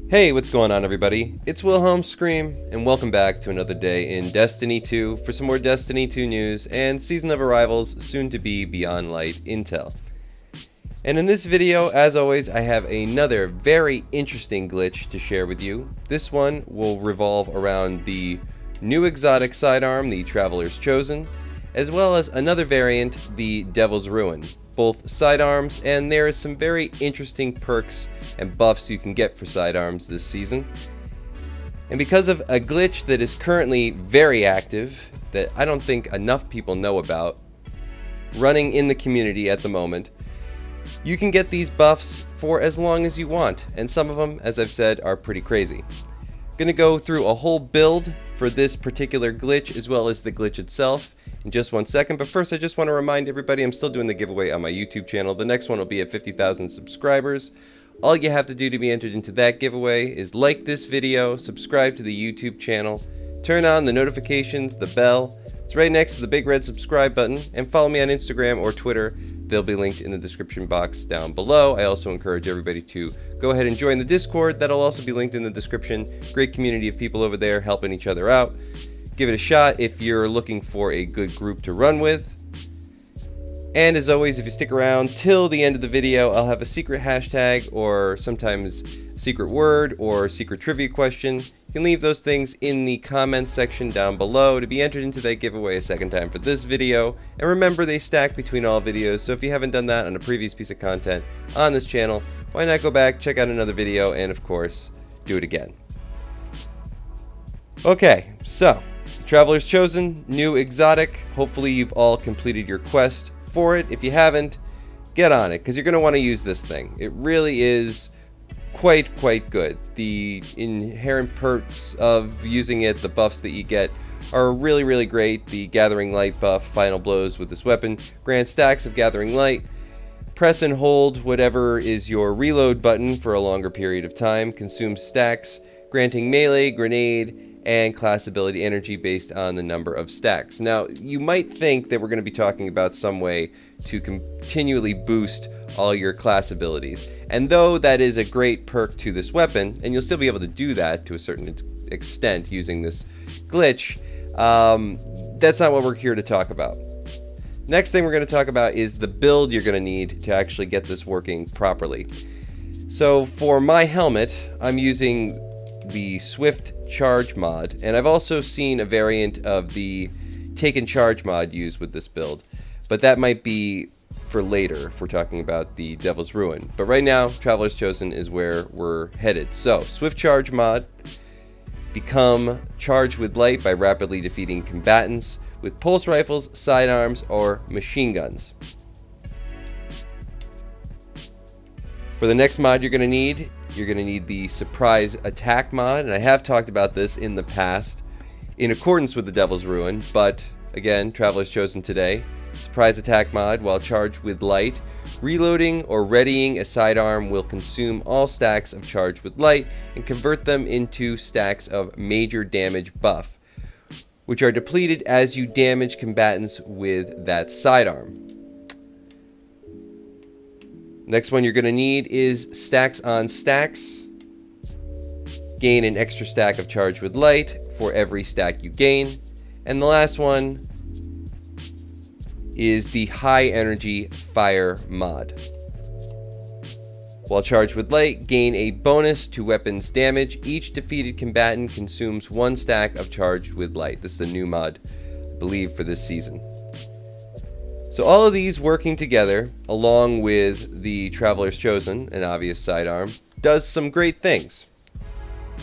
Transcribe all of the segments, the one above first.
Hey, what's going on everybody? It's Wilhelm Scream, and welcome back to another day in Destiny 2 for some more Destiny 2 news and Season of Arrival's soon-to-be Beyond Light intel. And in this video, as always, I have another very interesting glitch to share with you. This one will revolve around the new exotic sidearm, the Traveler's Chosen, as well as another variant, the Devil's Ruin. Both sidearms, and there is some very interesting perks and buffs you can get for sidearms this season. And because of a glitch that is currently very active, that I don't think enough people know about, running in the community at the moment, you can get these buffs for as long as you want, and some of them, as I've said, are pretty crazy. I'm going to go through a whole build for this particular glitch as well as the glitch itself in just 1 second, but first I just want to remind everybody I'm still doing the giveaway on my YouTube channel. The next one will be at 50,000 subscribers. All you have to do to be entered into that giveaway is like this video, subscribe to the YouTube channel, turn on the notifications, the bell. It's right next to the big red subscribe button, and follow me on Instagram or Twitter. They'll be linked in the description box down below. I also encourage everybody to go ahead and join the Discord. That'll also be linked in the description. Great community of people over there helping each other out. Give it a shot if you're looking for a good group to run with. And as always, if you stick around till the end of the video, I'll have a secret hashtag or sometimes a secret word or secret trivia question. You can leave those things in the comments section down below to be entered into that giveaway a second time for this video. And remember, they stack between all videos, so if you haven't done that on a previous piece of content on this channel, why not go back, check out another video, and of course, do it again. Okay, so, the Traveler's Chosen, new exotic. Hopefully you've all completed your quest for it. If you haven't, get on it, because you're going to want to use this thing. It really is quite good. The inherent perks of using it, the buffs that you get, are really great. The Gathering Light buff, final blows with this weapon, grant stacks of Gathering Light. Press and hold whatever is your reload button for a longer period of time. Consumes stacks, granting melee, grenade, and class ability energy based on the number of stacks. Now, you might think that we're going to be talking about some way to continually boost all your class abilities. And though that is a great perk to this weapon, and you'll still be able to do that to a certain extent using this glitch, that's not what we're here to talk about. Next thing we're going to talk about is the build you're going to need to actually get this working properly. So for my helmet, I'm using the Swift Charge mod, and I've also seen a variant of the Taken Charge mod used with this build, but that might be for later if we're talking about the Devil's Ruin. But right now, Traveler's Chosen is where we're headed. So, Swift Charge mod, become charged with light by rapidly defeating combatants with pulse rifles, sidearms, or machine guns. For the next mod you're going to need the Surprise Attack mod, and I have talked about this in the past in accordance with the Devil's Ruin, but again, Traveler's Chosen today. Surprise Attack mod, while charged with light, reloading or readying a sidearm will consume all stacks of charged with light and convert them into stacks of major damage buff, which are depleted as you damage combatants with that sidearm. Next one you're going to need is Stacks on Stacks. Gain an extra stack of charged with light for every stack you gain. And the last one is the High Energy Fire mod. While charged with light, gain a bonus to weapons damage. Each defeated combatant consumes 1 stack of charged with light. This is a new mod, I believe, for this season. So all of these working together, along with the Traveler's Chosen, an obvious sidearm, does some great things.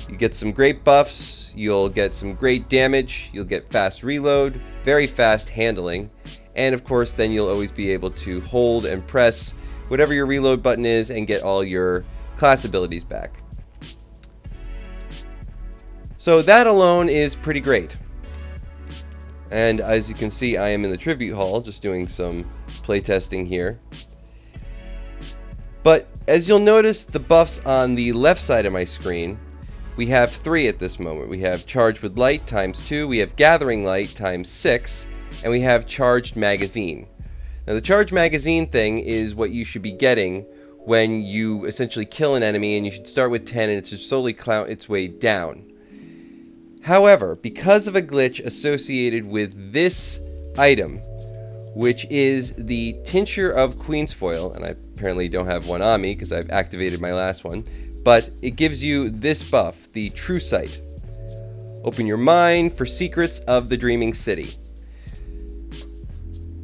You get some great buffs, you'll get some great damage, you'll get fast reload, very fast handling, and of course then you'll always be able to hold and press whatever your reload button is and get all your class abilities back. So that alone is pretty great. And as you can see, I am in the tribute hall just doing some playtesting here. But as you'll notice, the buffs on the left side of my screen, we have 3 at this moment. We have Charged with Light ×2, we have Gathering Light ×6, and we have Charged Magazine. Now the Charged Magazine thing is what you should be getting when you essentially kill an enemy, and you should start with 10 and it should slowly count its way down. However, because of a glitch associated with this item, which is the Tincture of Queensfoil, and I apparently don't have one on me because I've activated my last one, but it gives you this buff, the True Sight. Open your mind for secrets of the Dreaming City.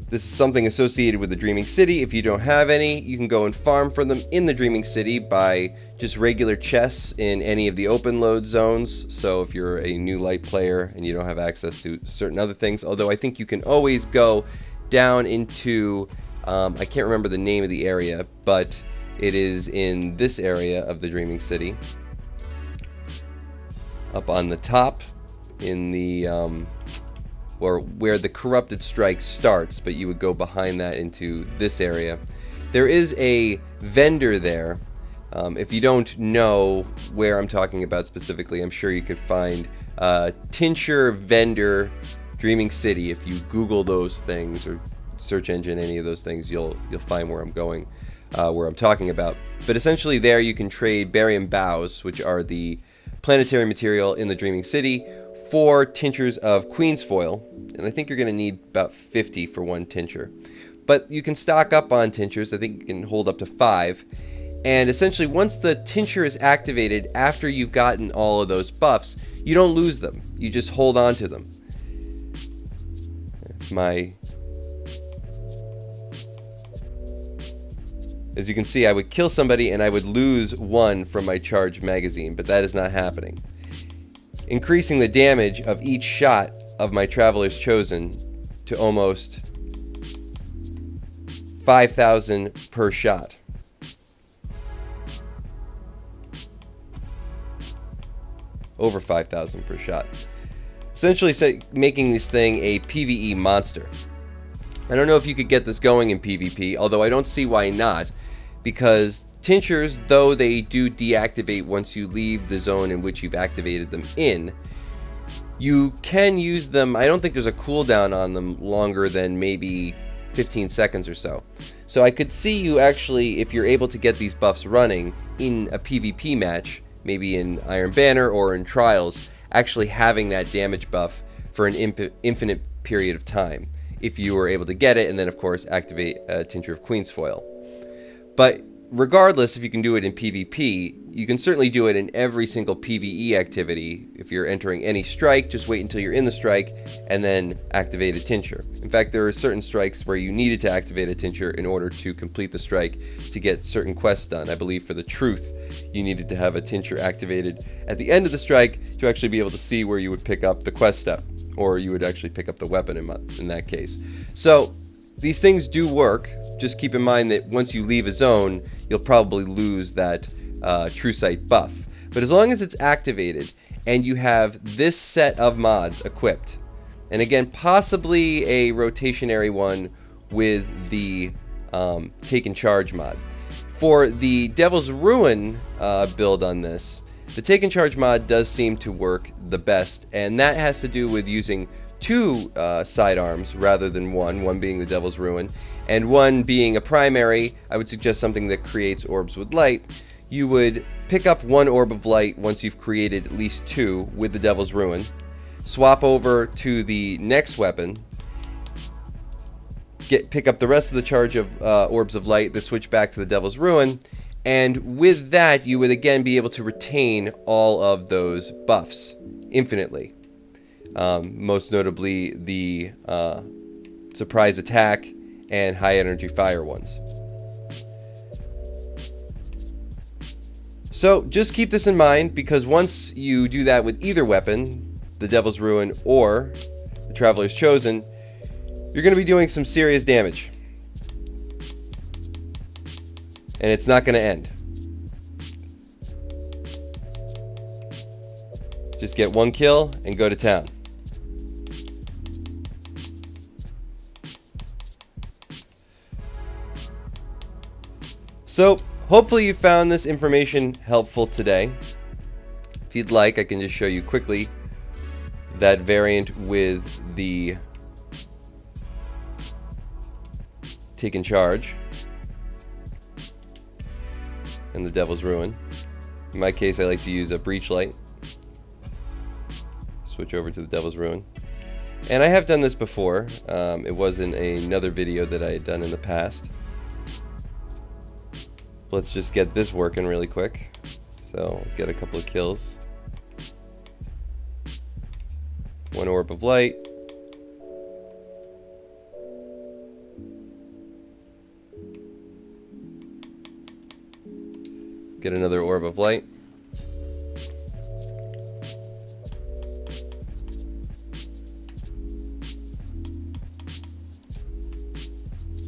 This is something associated with the Dreaming City. If you don't have any, you can go and farm for them in the Dreaming City by just regular chests in any of the open load zones. So if you're a new light player and you don't have access to certain other things, although I think you can always go down into, I can't remember the name of the area, but it is in this area of the Dreaming City. Up on the top in the, or where the Corrupted Strike starts, but you would go behind that into this area. There is a vendor there. If you don't know where I'm talking about specifically, I'm sure you could find Tincture Vendor Dreaming City. If you Google those things or search engine any of those things, you'll find where I'm going, where I'm talking about. But essentially there you can trade barium boughs, which are the planetary material in the Dreaming City, for tinctures of Queensfoil, and I think you're going to need about 50 for one tincture. But you can stock up on tinctures. I think you can hold up to 5. And essentially, once the tincture is activated, after you've gotten all of those buffs, you don't lose them. You just hold on to them. As you can see, I would kill somebody and I would lose 1 from my charged magazine, but that is not happening. Increasing the damage of each shot of my Traveler's Chosen to almost 5,000 per shot. Over 5,000 per shot. Essentially making this thing a PvE monster. I don't know if you could get this going in PvP, although I don't see why not, because tinctures, though they do deactivate once you leave the zone in which you've activated them in, you can use them. I don't think there's a cooldown on them longer than maybe 15 seconds or so. So I could see you actually, if you're able to get these buffs running in a PvP match, maybe in Iron Banner or in Trials, actually having that damage buff for an infinite period of time, if you were able to get it, and then of course activate Tincture of Queensfoil. But regardless if you can do it in PvP, you can certainly do it in every single PvE activity. If you're entering any strike, just wait until you're in the strike and then activate a tincture. In fact, there are certain strikes where you needed to activate a tincture in order to complete the strike to get certain quests done. I believe for the Truth, you needed to have a tincture activated at the end of the strike to actually be able to see where you would pick up the quest step, or you would actually pick up the weapon in that case. So these things do work. Just keep in mind that once you leave a zone, you'll probably lose that True Sight buff. But as long as it's activated and you have this set of mods equipped, and again, possibly a rotationary one with the Take and Charge mod. For the Devil's Ruin build on this, the Take and Charge mod does seem to work the best, and that has to do with using 2 sidearms rather than one being the Devil's Ruin, and one being a primary. I would suggest something that creates orbs with light. You would pick up 1 orb of light once you've created at least 2 with the Devil's Ruin, swap over to the next weapon, pick up the rest of the charge of orbs of light that switch back to the Devil's Ruin, and with that you would again be able to retain all of those buffs infinitely. Most notably the surprise attack and high energy fire ones. So just keep this in mind, because once you do that with either weapon, the Devil's Ruin or the Traveler's Chosen, you're going to be doing some serious damage. And it's not going to end. Just get 1 kill and go to town. So, hopefully you found this information helpful today. If you'd like, I can just show you quickly that variant with the Take and Charge. and the Devil's Ruin. In my case, I like to use a Breach Light. Switch over to the Devil's Ruin. And I have done this before. It was in another video that I had done in the past. Let's just get this working really quick. So, get a couple of kills. One Orb of Light. Get another Orb of Light.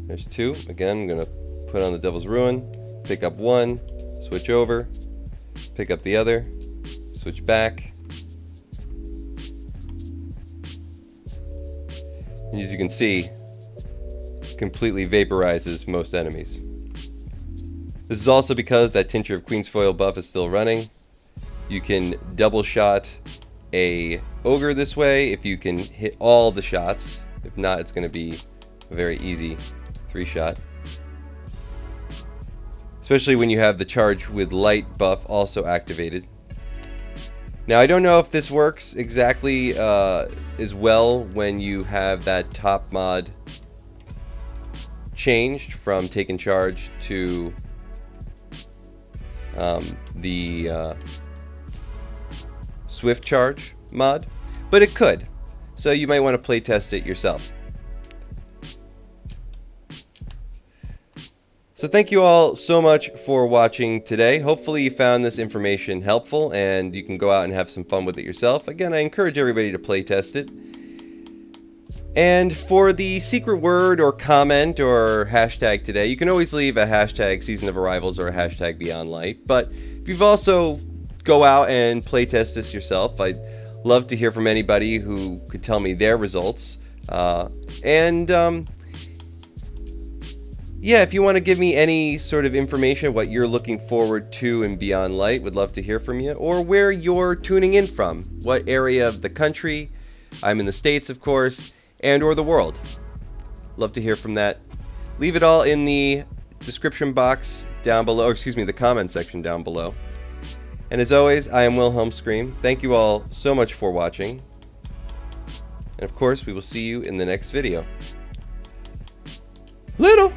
There's two. Again, I'm going to put on the Devil's Ruin, pick up one, switch over, pick up the other, switch back. And as you can see, completely vaporizes most enemies. This is also because that Tincture of Queensfoil buff is still running. You can double shot a ogre this way if you can hit all the shots. If not, it's going to be a very easy 3-shot. Especially when you have the charge with light buff also activated. Now I don't know if this works exactly as well when you have that top mod changed from taken charge to the Swift Charge mod, but it could. So you might want to play test it yourself. So thank you all so much for watching today. Hopefully you found this information helpful and you can go out and have some fun with it yourself. Again, I encourage everybody to play test it. And for the secret word or comment or hashtag today, you can always leave a hashtag Season of Arrivals or a hashtag Beyond Light. But if you've also go out and play test this yourself, I'd love to hear from anybody who could tell me their results. Yeah, if you want to give me any sort of information, what you're looking forward to in Beyond Light, would love to hear from you. Or where you're tuning in from. What area of the country. I'm in the States, of course. And or the world. Love to hear from that. Leave it all in the description box down below. Or excuse me, the comment section down below. And as always, I am Wilhelm Scream. Thank you all so much for watching. And of course, we will see you in the next video. Little!